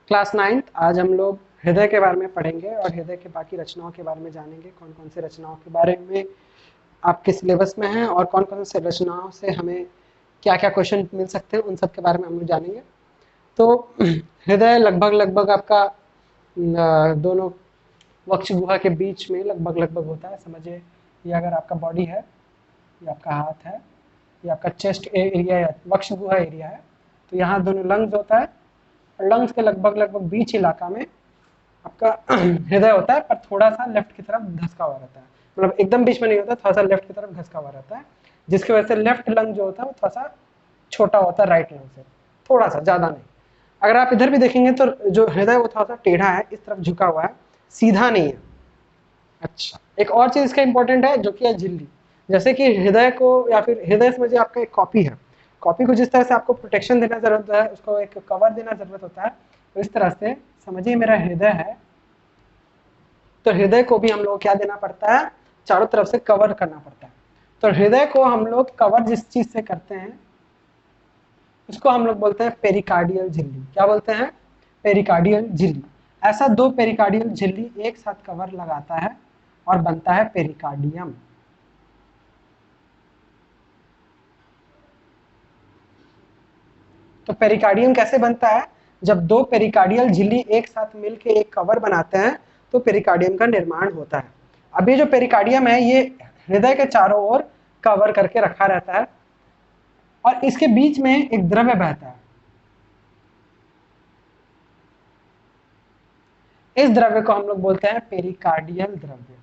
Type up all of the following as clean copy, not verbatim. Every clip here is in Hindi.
Class 9th। आज हम लोग हृदय के बारे में पढ़ेंगे और हृदय के बाकी रचनाओं के बारे में जानेंगे। कौन कौन से रचनाओं के बारे में आपके सिलेबस में है और कौन कौन से रचनाओं से हमें क्या क्या क्वेश्चन मिल सकते हैं, उन सब के बारे में हम लोग जानेंगे। तो हृदय लगभग लगभग आपका दोनों वक्ष गुहा के बीच में लगभग लगभग होता है। समझिए, ये अगर आपका बॉडी है, ये आपका हाथ है, ये आपका चेस्ट एरिया या वक्ष गुहा एरिया है, तो यहाँ दोनों लंग्स होता है और लंग्स के लगभग लगभग बीच इलाका में आपका हृदय होता है, पर थोड़ा सा लेफ्ट की तरफ धसका हुआ रहता है। मतलब एकदम बीच में नहीं होता, थोड़ा सा लेफ्ट की तरफ धसका हुआ रहता है, जिसकी वजह से लेफ्ट लंग जो होता है वो थोड़ा सा छोटा होता है राइट लंग से, थोड़ा सा, ज्यादा नहीं। अगर आप इधर भी देखेंगे तो जो हृदय वो थोड़ा सा टेढ़ा है, इस तरफ झुका हुआ है, सीधा नहीं है। अच्छा, एक और चीज इसका इंपॉर्टेंट है जो कि है झिल्ली। जैसे कि हृदय को, या फिर हृदय समझिए आपका एक कॉपी है, कॉपी को जिस तरह से आपको प्रोटेक्शन देना जरूरत है, उसको एक कवर देना जरूरत होता है, तो इस तरह से समझिए मेरा हृदय है, तो हृदय को भी हम लोग क्या देना पड़ता है, चारों तरफ से कवर करना पड़ता है। तो हृदय को हम लोग कवर जिस चीज से करते हैं उसको हम लोग बोलते हैं पेरिकार्डियल झिल्ली। क्या बोलते हैं? पेरिकार्डियल झिल्ली। ऐसा दो पेरिकार्डियल झिल्ली एक साथ कवर लगाता है और बनता है पेरिकार्डियम। तो पेरिकार्डियम कैसे बनता है? जब दो पेरिकार्डियल झिल्ली एक साथ मिलकर एक कवर बनाते हैं तो पेरिकार्डियम का निर्माण होता है। अब ये जो पेरिकार्डियम है ये हृदय के चारों ओर कवर करके रखा रहता है और इसके बीच में एक द्रव्य बहता है। इस द्रव्य को हम लोग बोलते हैं पेरिकार्डियल द्रव्य।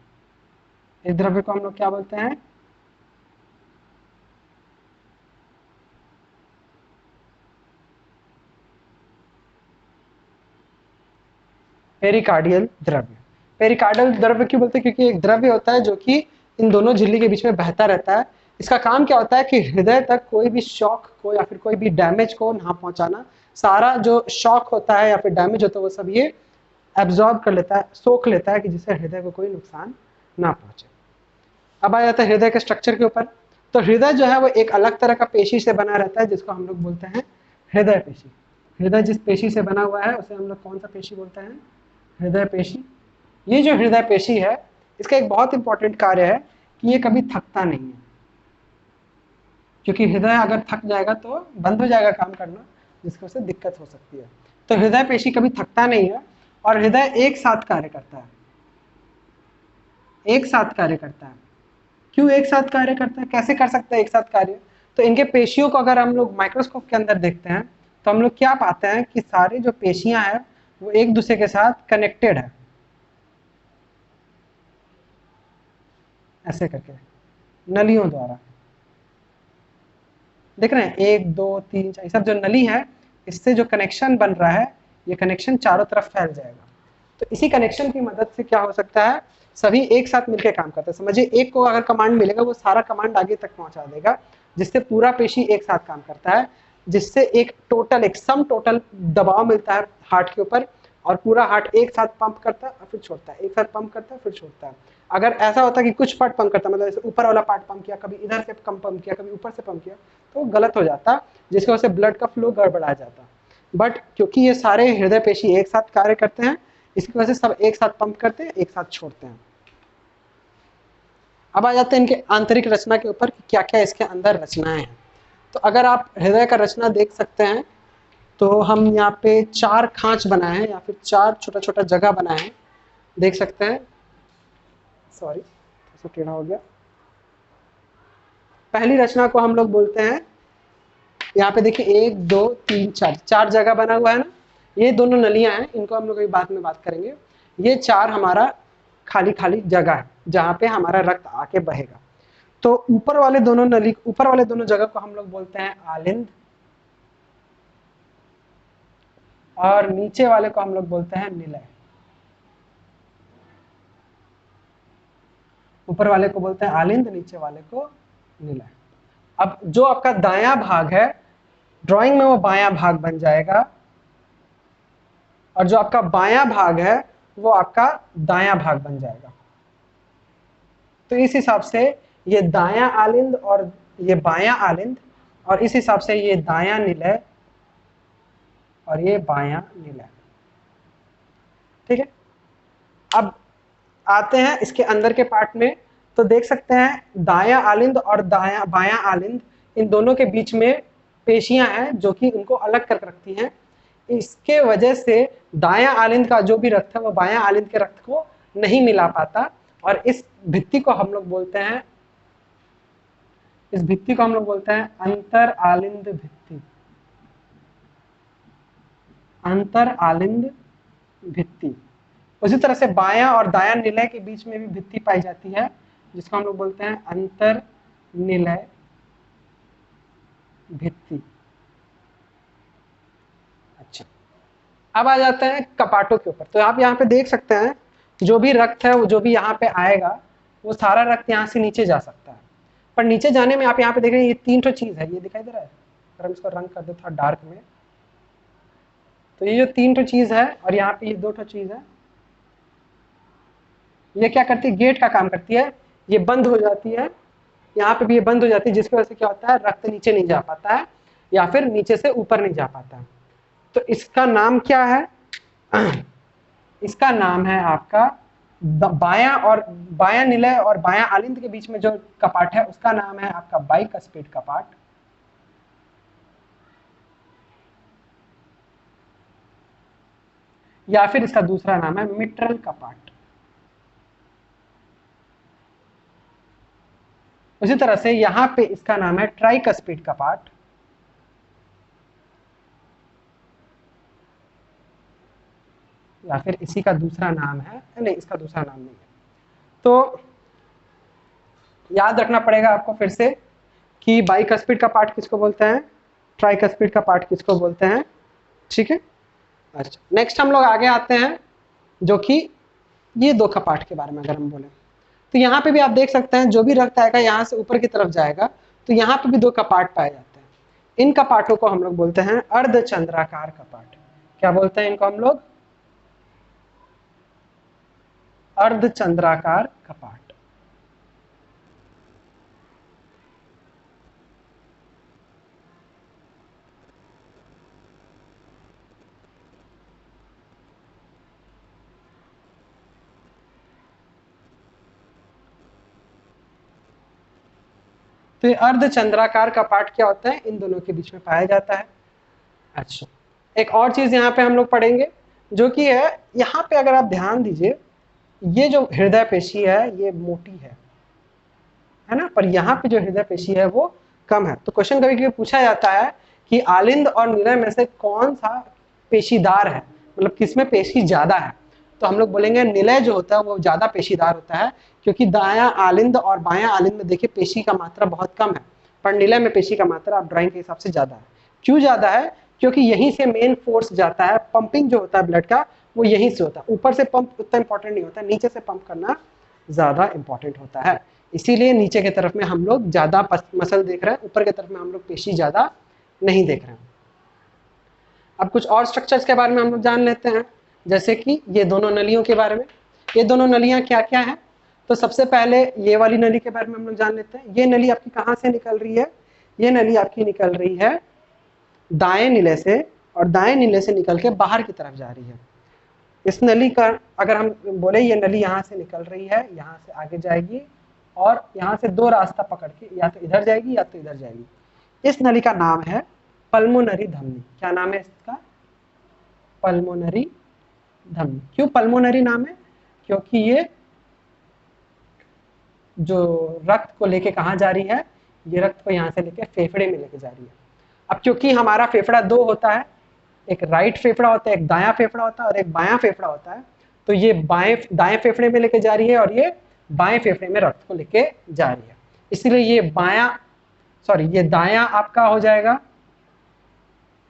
इस द्रव्य को हम लोग क्या बोलते हैं? पेरिकार्डियल द्रव्य। पेरिकार्डियल द्रव्य क्यों बोलते हैं? क्योंकि एक द्रव्य होता है जो कि इन दोनों झिल्ली के बीच में बहता रहता है। इसका काम क्या होता है कि हृदय तक कोई भी शॉक को या फिर कोई भी डैमेज को ना पहुंचाना। सारा जो शॉक होता है या फिर डैमेज होता है वो सब ये एब्जॉर्ब कर लेता है, सोख लेता है, कि जिससे हृदय को कोई नुकसान ना पहुंचे। अब आ जाता है हृदय के स्ट्रक्चर के ऊपर। तो हृदय जो है वो एक अलग तरह का पेशी से बना रहता है जिसको हम लोग बोलते हैं हृदय पेशी। हृदय जिस पेशी से बना हुआ है उसे हम लोग कौन सा पेशी बोलते हैं? हृदय पेशी। ये जो हृदय पेशी है इसका एक बहुत इंपॉर्टेंट कार्य है कि ये कभी थकता नहीं है, क्योंकि हृदय अगर थक जाएगा तो बंद हो जाएगा काम करना, जिसकी वजह से दिक्कत हो सकती है। तो हृदय पेशी कभी थकता नहीं है और हृदय एक साथ कार्य करता है। एक साथ कार्य करता है। क्यों एक साथ कार्य करता है? कैसे कर सकता है एक साथ कार्य? तो इनके पेशियों को अगर हम लोग माइक्रोस्कोप के अंदर देखते हैं तो हम लोग क्या पाते हैं कि सारे जो पेशियां हैं वो एक दूसरे के साथ कनेक्टेड है, ऐसे करके नलियों द्वारा। देख रहे हैं, 1 2 3 4 सब जो नली है, इससे जो कनेक्शन बन रहा है ये कनेक्शन चारों तरफ फैल जाएगा। तो इसी कनेक्शन की मदद से क्या हो सकता है, सभी एक साथ मिलकर काम करते हैं। समझिए, एक को अगर कमांड मिलेगा वो सारा कमांड आगे तक पहुंचा देगा, जिससे पूरा पेशी एक साथ काम करता है, जिससे एक टोटल, एक सम टोटल दबाव मिलता है हार्ट के ऊपर, और पूरा हार्ट एक साथ पंप करता है और फिर छोड़ता है, एक साथ पंप करता है फिर छोड़ता है। अगर ऐसा होता है कि कुछ पार्ट पंप करता है, मतलब जैसे ऊपर वाला पार्ट पंप किया, कभी इधर से कम पंप किया, कभी ऊपर से पंप किया, तो गलत हो जाता, जिसकी वजह से ब्लड का फ्लो गड़बड़ा जाता। बट क्योंकि ये सारे हृदय पेशी एक साथ कार्य करते हैं, इसकी वजह से सब एक साथ पंप करते हैं, एक साथ छोड़ते हैं। अब आ जाते हैं इनके आंतरिक रचना के ऊपर कि क्या क्या इसके अंदर रचनाएं हैं। तो अगर आप हृदय का रचना देख सकते हैं तो हम यहाँ पे 4 खांच बनाए हैं या फिर 4 छोटा छोटा जगह बनाए हैं, देख सकते हैं। सॉरी, थोड़ा टेढ़ा हो गया। पहली रचना को हम लोग बोलते हैं, यहाँ पे देखिए 1 2 3 4 4 जगह बना हुआ है ना, ये दोनों नलियां हैं, इनको हम लोग अभी बाद में बात करेंगे। ये 4 हमारा खाली खाली जगह है जहाँ पे हमारा रक्त आके बहेगा। तो ऊपर वाले दोनों नली, ऊपर वाले दोनों जगह को हम लोग बोलते हैं आलिंद, और नीचे वाले को हम लोग बोलते हैं निलय। ऊपर वाले को बोलते हैं आलिंद, नीचे वाले को निलय। अब जो आपका दायां भाग है, ड्राइंग में वो बायां भाग बन जाएगा, और जो आपका बायां भाग है वो आपका दायां भाग बन जाएगा। तो इस हिसाब से ये दायां आलिंद और ये बायां आलिंद, और इस हिसाब से ये दायां निलय और ये बायां निलय। ठीक है, अब आते हैं इसके अंदर के पार्ट में। तो देख सकते हैं दायां आलिंद और बायां आलिंद, इन दोनों के बीच में पेशियां हैं जो कि उनको अलग कर रखती हैं। इसके वजह से दायां आलिंद का जो भी रक्त है वो बायां आलिंद के रक्त को नहीं मिला पाता, और इस भित्ति को हम लोग बोलते हैं, इस भित्ति को हम लोग बोलते हैं अंतर आलिंद भित्ति। अंतर आलिंद भित्ति। उसी तरह से बायां और दायां निलय के बीच में भी भित्ति पाई जाती है, जिसको हम लोग बोलते हैं अंतर निलय भित्ति। अच्छा, अब आ जाते हैं कपाटों के ऊपर। तो आप यहाँ पे देख सकते हैं जो भी रक्त है वो जो भी यहाँ पे आएगा वो सारा रक्त यहाँ से नीचे जा सकता है, पर नीचे जाने में आप यहाँ पे देख रहे हैं ये 3 ठो चीज है, ये दिखाई दे रहा है, अगर हम इसको रंग कर दे थोड़ा डार्क में, तो ये जो 3 ठो चीज है और यहाँ पे ये 2 ठो चीज है, ये क्या करती है, गेट का काम करती है। ये बंद हो जाती है, यहाँ पे भी ये बंद हो जाती है, जिसकी वजह से क्या होता है, रक्त नीचे नहीं जा पाता है या फिर नीचे से ऊपर नहीं जा पाता है। तो इसका नाम क्या है, इसका नाम है आपका बायां निलय और बायां आलिंद के बीच में जो कपाट है उसका नाम है आपका बाइकस्पिड कपाट, या फिर इसका दूसरा नाम है मिट्रल कपाट। उसी तरह से यहां पे इसका नाम है ट्राइकस्पिड कपाट, या फिर इसी का दूसरा नाम है, नहीं इसका दूसरा नाम नहीं है। तो याद रखना पड़ेगा आपको फिर से कि बाइकस्पिड का पार्ट किसको बोलते हैं, ट्राइकस्पिड का पार्ट किसको बोलते हैं, ठीक है। अच्छा, नेक्स्ट हम लोग आगे आते हैं जो कि ये 2 कपाट के बारे में अगर हम बोले, तो यहाँ पे भी आप देख सकते हैं जो भी रक्त आएगा यहाँ से ऊपर की तरफ जाएगा, तो यहाँ पे भी 2 कपाट पाए जाते हैं। इन कपाटों को हम लोग बोलते हैं अर्धचंद्राकार कपाट। क्या बोलते हैं इनको हम लोग, अर्धचंद्राकार कपाट। तो ये अर्धचंद्राकार कपाट क्या होता है, इन दोनों के बीच में पाया जाता है। अच्छा, एक और चीज यहाँ पे हम लोग पढ़ेंगे जो कि है, यहाँ पे अगर आप ध्यान दीजिए, ये जो हृदय पेशी है ये मोटी है ना, पर यहाँ पे जो हृदय पेशी है वो कम है। तो क्वेश्चन कभी कभी पूछा जाता है कि आलिंद और निलय में से कौन सा पेशीदार है, मतलब किसमें पेशी ज्यादा है। तो हम लोग बोलेंगे निलय जो होता है वो ज्यादा पेशीदार होता है, क्योंकि दायां आलिंद और बायां आलिंद में देखिए पेशी का मात्रा बहुत कम है, पर निलय में पेशी का मात्रा आप ड्राइंग के हिसाब से ज्यादा है। क्यों ज्यादा है, क्योंकि यहीं से मेन फोर्स जाता है, पंपिंग जो होता है ब्लड का वो यहीं से होता है। ऊपर से पंप उतना इंपॉर्टेंट नहीं होता, नीचे से पंप करना ज्यादा इंपॉर्टेंट होता है। इसीलिए नीचे की तरफ में हम लोग ज्यादा मसल देख रहे हैं, ऊपर की तरफ में हम लोग पेशी ज्यादा नहीं देख रहे हैं। अब कुछ और स्ट्रक्चर्स के बारे में हम लोग जान लेते हैं, जैसे कि ये दोनों नलियों के बारे में। ये दोनों नलियां क्या क्या है, तो सबसे पहले ये वाली नली के बारे में हम लोग जान लेते हैं। ये नली आपकी कहाँ से निकल रही है, ये नली आपकी निकल रही है दाएं नीले से, और दाएं नीले से निकल के बाहर की तरफ जा रही है। इस नली का अगर हम बोले ये नली यहाँ से निकल रही है, यहाँ से आगे जाएगी और यहाँ से 2 रास्ता पकड़ के या तो इधर जाएगी या तो इधर जाएगी। इस नली का नाम है पल्मोनरी धमनी। क्या नाम है इसका, पल्मोनरी धमनी। क्यों पल्मोनरी नाम है, क्योंकि ये जो रक्त को लेके कहाँ जा रही है, ये रक्त को यहाँ से लेके फेफड़े में लेके जा रही है। अब क्योंकि हमारा फेफड़ा 2 होता है, एक राइट फेफड़ा होता है, एक दायां फेफड़ा होता है और एक बायां फेफड़ा होता है, तो ये दाएं फेफड़े में लेके जा रही है और ये बाएं फेफड़े में रक्त को लेके जा रही है। इसलिए ये दायां आपका हो जाएगा,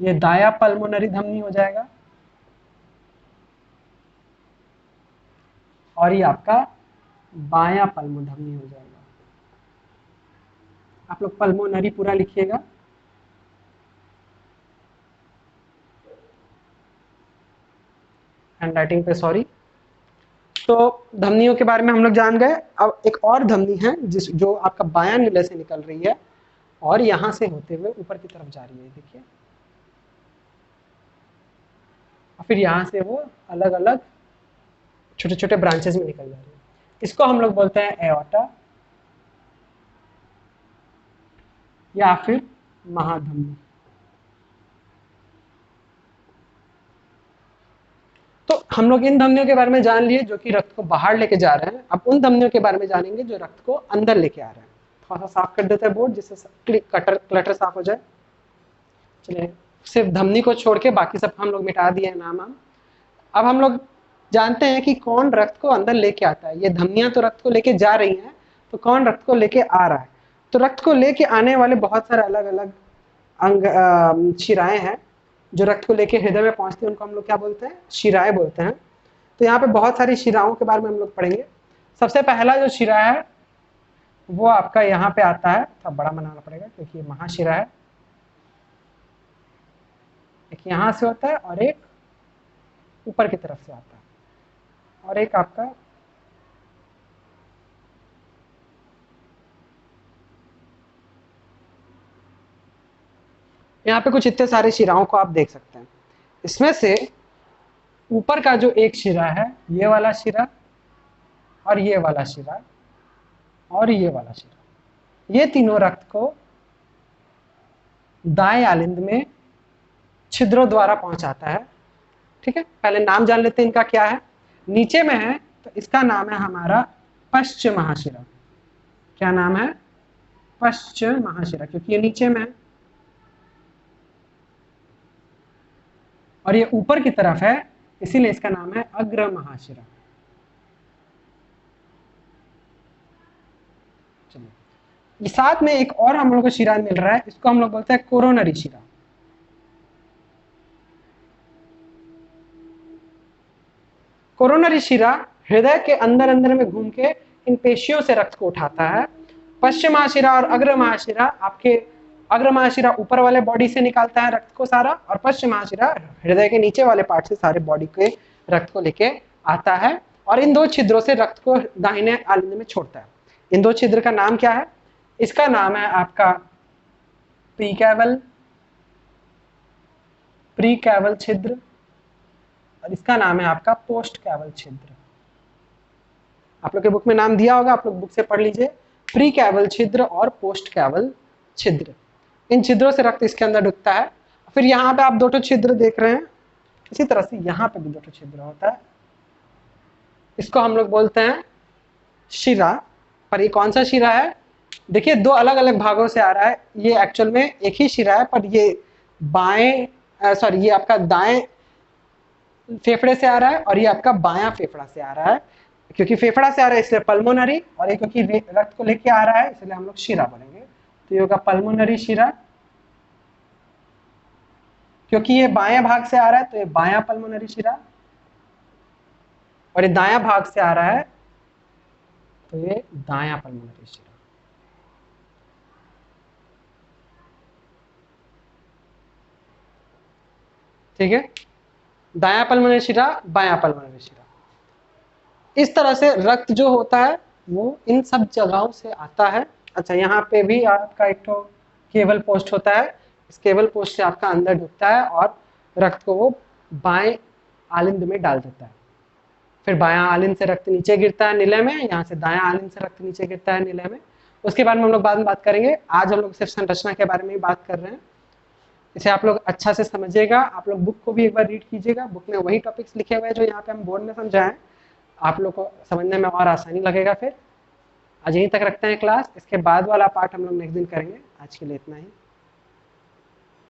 ये दायां पल्मोनरी धमनी हो जाएगा, और ये आपका बायां पल्मोधमनी हो जाएगा। आप लोग पल्मोनरी पूरा लिखिएगा। हैंडराइटिंग पे सॉरी। तो धमनियों के बारे में हम लोग जान गए। अब एक और धमनी है जो आपका बायां नीले से निकल रही है और यहां से होते हुए ऊपर की तरफ जा रही है, देखिए, और फिर यहां से वो अलग अलग छोटे छोटे ब्रांचेस में निकल जा रही है। इसको हम लोग बोलते हैं एओर्टा या फिर महाधमनी। तो हम लोग इन धमनियों के बारे में जान लिए जो कि रक्त को बाहर लेके जा रहे हैं। अब उन धमनियों के बारे में जानेंगे जो रक्त को अंदर लेके आ रहे हैं। थोड़ा सा साफ कर देते हैं बोर्ड जिससे क्लटर साफ हो जाए। चलिए, सिर्फ धमनी को छोड़ के बाकी सब हम लोग मिटा दिए नाम। अब हम लोग जानते हैं कि कौन रक्त को अंदर लेके आता है। ये धमनियां तो रक्त को लेके जा रही हैं, तो कौन रक्त को लेके आ रहा है? तो रक्त को लेके आने वाले बहुत सारे अलग अलग अंग शिराएं हैं जो रक्त को लेके हृदय में पहुंचती है। उनको हम लोग क्या बोलते हैं? शिराएं बोलते हैं। तो यहाँ पे बहुत सारी शिराओं के बारे में हम लोग पढ़ेंगे। सबसे पहला जो शिरा है वो आपका यहाँ पे आता है, थोड़ा बड़ा बनाना पड़ेगा क्योंकि ये महाशिरा है। एक यहाँ से होता है और एक ऊपर की तरफ से आता है, और एक आपका यहाँ पे कुछ इतने सारे शिराओं को आप देख सकते हैं। इसमें से ऊपर का जो एक शिरा है, ये वाला शिरा और ये वाला शिरा और ये वाला शिरा, ये तीनों रक्त को दाएं आलिंद में छिद्रों द्वारा पहुंचाता है। ठीक है, पहले नाम जान लेते हैं इनका क्या है। नीचे में है तो इसका नाम है हमारा पश्च महाशिरा। क्या नाम है? पश्च महाशिरा, क्योंकि ये नीचे में है। और ये ऊपर की तरफ है, इसीलिए इसका नाम है अग्र महाशिरा। चलिए, ये साथ में एक और हम लोग को शिरा मिल रहा है, इसको हम लोग बोलते हैं कोरोनरी शिरा। कोरोनरी शिरा हृदय के अंदर अंदर में घूम के इन पेशियों से रक्त को उठाता है। पश्चिम महाशिरा और अग्र महाशिरा, आपके अग्र महाशिरा ऊपर वाले बॉडी से निकालता है रक्त को सारा, और पश्चिम महाशिरा हृदय के नीचे वाले पार्ट से सारे बॉडी के रक्त को लेके आता है और इन दो छिद्रों से रक्त को दाहिने आलिंद में छोड़ता है। इन दो छिद्र का नाम क्या है? इसका नाम है आपका प्रीकैवल छिद्र, और इसका नाम है आपका पोस्ट कैवल छिद्र। आप लोग के बुक में नाम दिया होगा, आप लोग बुक से पढ़ लीजिए। प्री कैवल छिद्र और पोस्ट कैवल छिद्र, इन छिद्रों से रक्त इसके अंदर डूबता है। फिर यहाँ पे आप दो छिद्र देख रहे हैं, इसी तरह से यहाँ पे भी दो छिद्र होता है। इसको हम लोग बोलते हैं शिरा। पर ये कौन सा शिरा है? देखिए, दो अलग अलग भागों से आ रहा है। ये एक्चुअल में एक ही शिरा है, पर ये ये आपका दाएं फेफड़े से आ रहा है और ये आपका बायां फेफड़ा से आ रहा है। क्योंकि फेफड़ा से आ रहा है इसलिए पल्मोनरी, और ये क्योंकि रक्त को लेके आ रहा है इसलिए हम लोग शिरा बोलेंगे। तो ये होगा पल्मोनरी शिरा। क्योंकि ये बाएं भाग से आ रहा है तो ये बायां पल्मोनरी शिरा, और ये दायां भाग से आ रहा है तो ये दायां पल्मोनरी शिरा। ठीक है, दायां पल्मोनरी शिरा, बायां पल्मोनरी शिरा। इस तरह से रक्त जो होता है वो इन सब जगहों से आता है। अच्छा, यहाँ पे भी आपका एक तो केबल पोस्ट होता है। इस केबल पोस्ट से आपका अंदर डूबता है और रक्त को वो बाएं आलिंद में डाल देता है। फिर बायां आलिंद से रक्त नीचे गिरता है नीले में, यहाँ से दायां आलिंद से रक्त नीचे गिरता है नीले में। उसके बारे में हम लोग बाद में बात करेंगे। आज हम लोग सिर्फ संरचना के बारे में ही बात कर रहे हैं। इसे आप लोग अच्छा से समझिएगा। आप लोग बुक को भी एक बार रीड कीजिएगा, बुक में वही टॉपिक्स लिखे हुए हैं जो यहाँ पे हम बोर्ड में समझाएं। आप लोग को समझने में और आसानी लगेगा। फिर आज यहीं तक रखते हैं क्लास, इसके बाद वाला पार्ट हम लोग नेक्स्ट दिन करेंगे। आज के लिए इतना ही।